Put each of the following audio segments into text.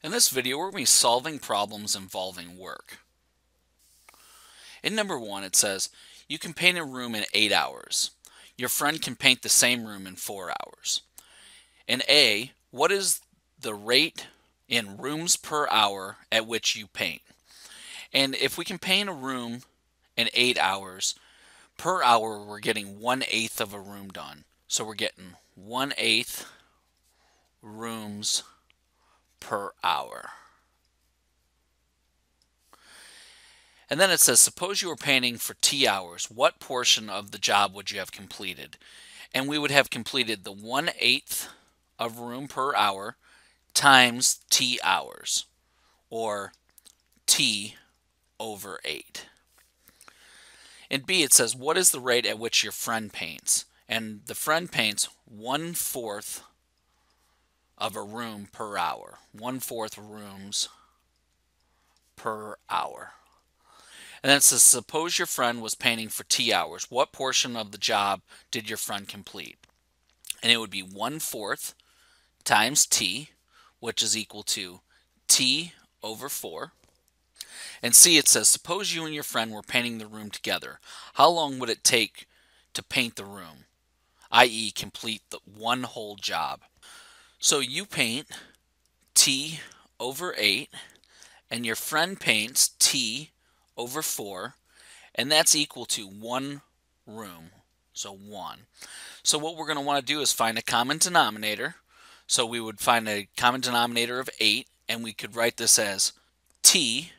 In this video, we're going to be solving problems involving work. In number 1, it says, you can paint a room in 8 hours. Your friend can paint the same room in 4 hours. In A, what is the rate in rooms per hour at which you paint? And if we can paint a room in 8 hours, per hour we're getting 1/8 of a room done. So we're getting 1/8 rooms per hour. And then it says, suppose you were painting for T hours. What portion of the job would you have completed? And we would have completed the 1/8 of room per hour times T hours, or T over 8. In B, it says, what is the rate at which your friend paints? And the friend paints 1/4 of a room per hour. 1/4 rooms per hour. And then it says, suppose your friend was painting for T hours. What portion of the job did your friend complete? And it would be 1/4 times T, which is equal to T over 4. And C, it says, suppose you and your friend were painting the room together. How long would it take to paint the room, i.e. complete the one whole job? So you paint T over 8, and your friend paints T over 4, and that's equal to 1 room, so 1. So what we're going to want to do is find a common denominator. So we would find a common denominator of 8, and we could write this as T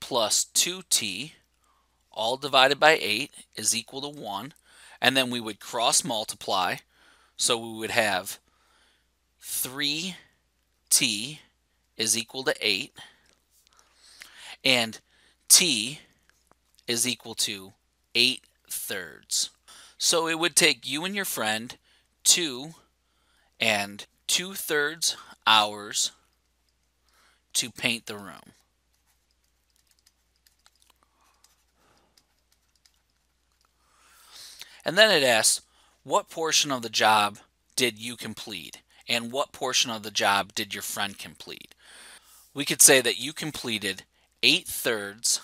plus 2T all divided by 8 is equal to 1. And then we would cross multiply, so we would have 3T is equal to 8, and T is equal to 8/3. So it would take you and your friend 2 and 2/3 hours to paint the room. And then it asks, what portion of the job did you complete? And what portion of the job did your friend complete? We could say that you completed 8/3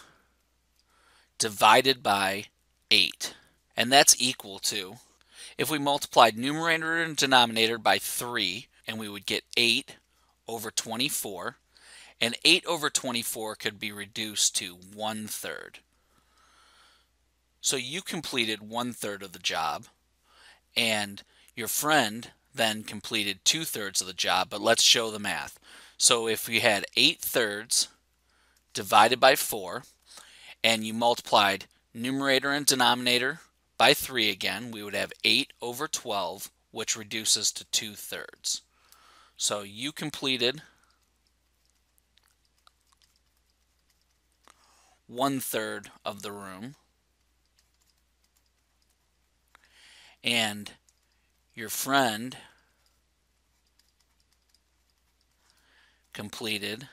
divided by 8. And that's equal to, if we multiplied numerator and denominator by 3, and we would get 8 over 24. And 8 over 24 could be reduced to 1/3. So you completed 1/3 of the job, and your friend then completed 2/3 of the job, but let's show the math. So if we had 8/3 divided by 4, and you multiplied numerator and denominator by 3 again, we would have 8 over 12, which reduces to 2/3. So you completed 1/3 of the room, and your friend completed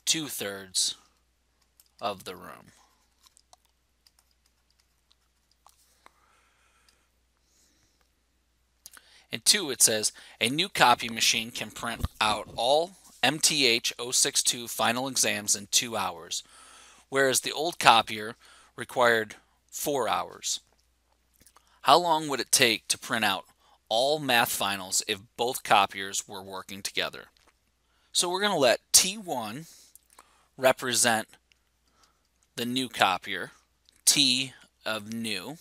2/3 of the room. In 2, it says, a new copy machine can print out all MTH 062 final exams in 2 hours, whereas the old copier required 4 hours. How long would it take to print out all math finals if both copiers were working together? So we're going to let T1 represent the new copier, T of new,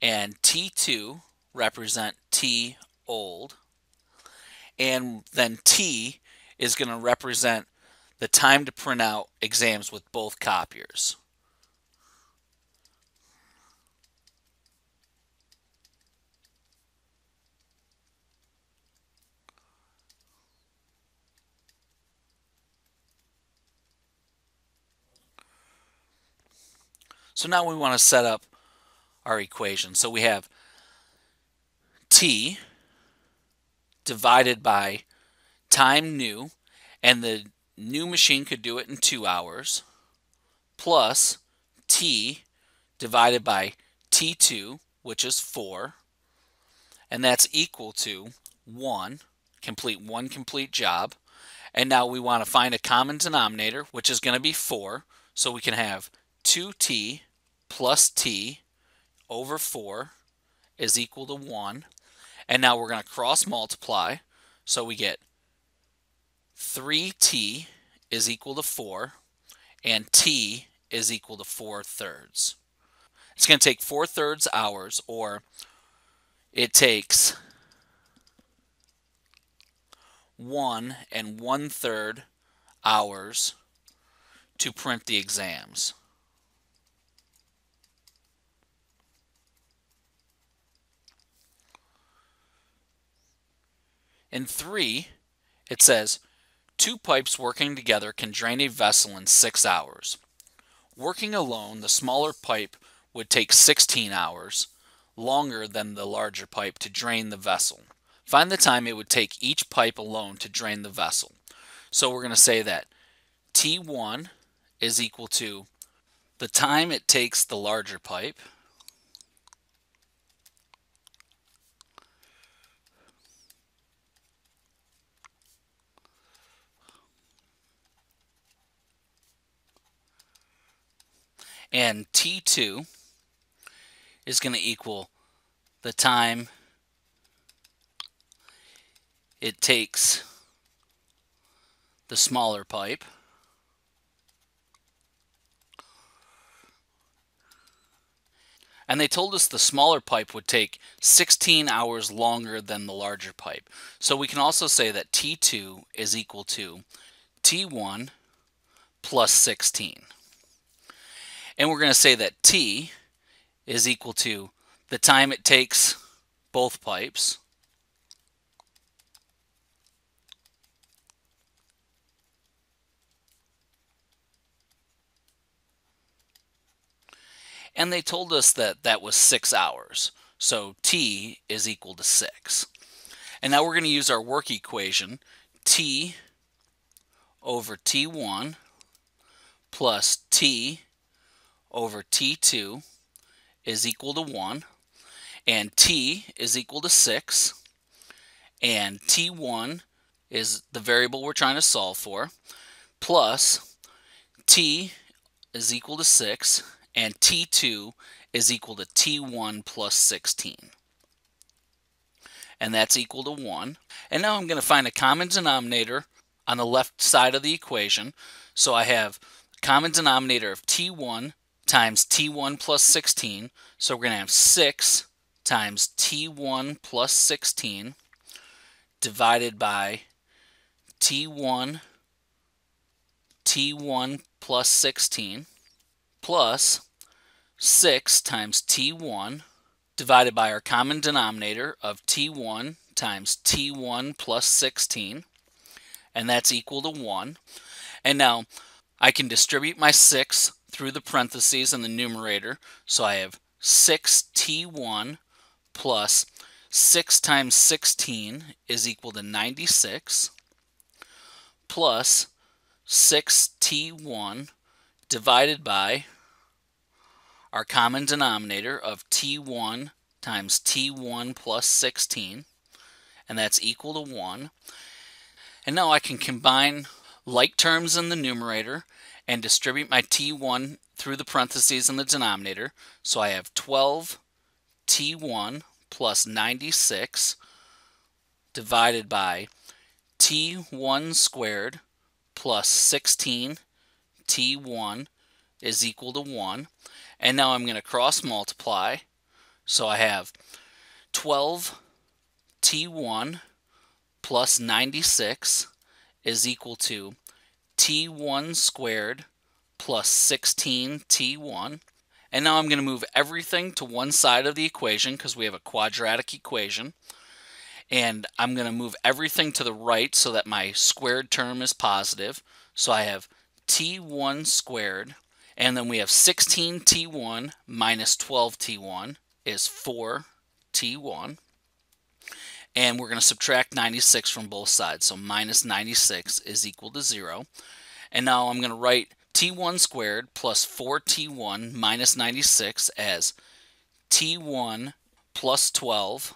and T2 represent T old, and then T is going to represent the time to print out exams with both copiers. So now we want to set up our equation. So we have T divided by time new, and the new machine could do it in 2 hours, plus T divided by T2, which is 4, and that's equal to 1 complete one complete job. And now we want to find a common denominator, which is going to be 4. So we can have 2t plus t over 4 is equal to 1. And now we're going to cross multiply. So we get 3t is equal to 4, and t is equal to 4/3. It's going to take 4/3 hours, or it takes 1 1/3 hours to print the exams. In 3, it says, 2 pipes working together can drain a vessel in 6 hours. Working alone, the smaller pipe would take 16 hours, longer than the larger pipe, to drain the vessel. Find the time it would take each pipe alone to drain the vessel. So we're going to say that T1 is equal to the time it takes the larger pipe and T2 is going to equal the time it takes the smaller pipe and they told us the smaller pipe would take 16 hours longer than the larger pipe. So we can also say that T2 is equal to T1 plus 16. And we're going to say that T is equal to the time it takes both pipes and they told us that that was 6 hours. So T is equal to 6. And now we're going to use our work equation. T over T1 plus T over T2 is equal to 1. And T is equal to 6. And T1 is the variable we're trying to solve for. Plus T is equal to 6. And T2 is equal to T1 plus 16. And that's equal to 1. And now I'm going to find a common denominator on the left side of the equation. So I have a common denominator of T1 times T1 plus 16. So we're going to have 6 times T1 plus 16 divided by T1 plus 16 plus 6 times T1 divided by our common denominator of T1 times T1 plus 16, and that's equal to 1. And now I can distribute my 6 through the parentheses in the numerator, so I have 6T1 plus 6 times 16 is equal to 96 plus 6T1 divided by our common denominator of T1 times T1 plus 16, and that's equal to 1. And now I can combine like terms in the numerator and distribute my T1 through the parentheses in the denominator. So I have 12 T1 plus 96 divided by T1 squared plus 16 T1 is equal to 1. And now I'm going to cross multiply. So I have 12 T1 plus 96 is equal to T1 squared plus 16 T1. And now I'm going to move everything to one side of the equation because we have a quadratic equation. And I'm going to move everything to the right so that my squared term is positive. So I have T1 squared, and then we have 16T1 minus 12T1 is 4T1. And we're going to subtract 96 from both sides. So minus 96 is equal to 0. And now I'm going to write T1 squared plus 4T1 minus 96 as T1 plus 12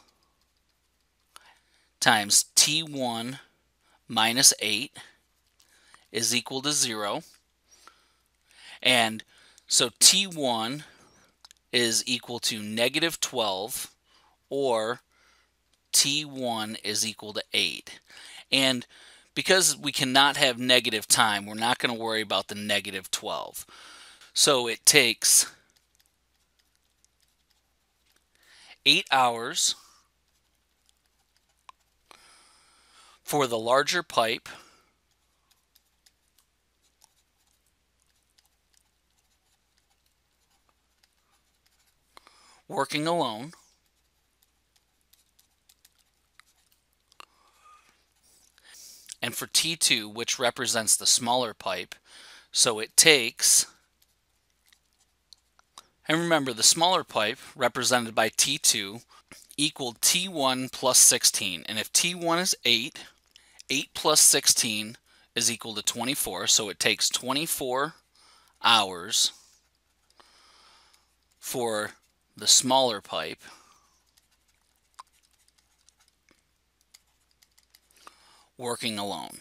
times T1 minus 8 is equal to 0. And so T1 is equal to negative 12, or T1 is equal to 8. And because we cannot have negative time, we're not going to worry about the negative 12. So it takes 8 hours for the larger pipe working alone, and for T2, which represents the smaller pipe, so it takes, and remember the smaller pipe represented by T2 equaled T1 plus 16, and if T1 is 8, 8 plus 16 is equal to 24, so it takes 24 hours for the smaller pipe working alone.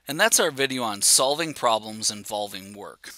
And that's our video on solving problems involving work.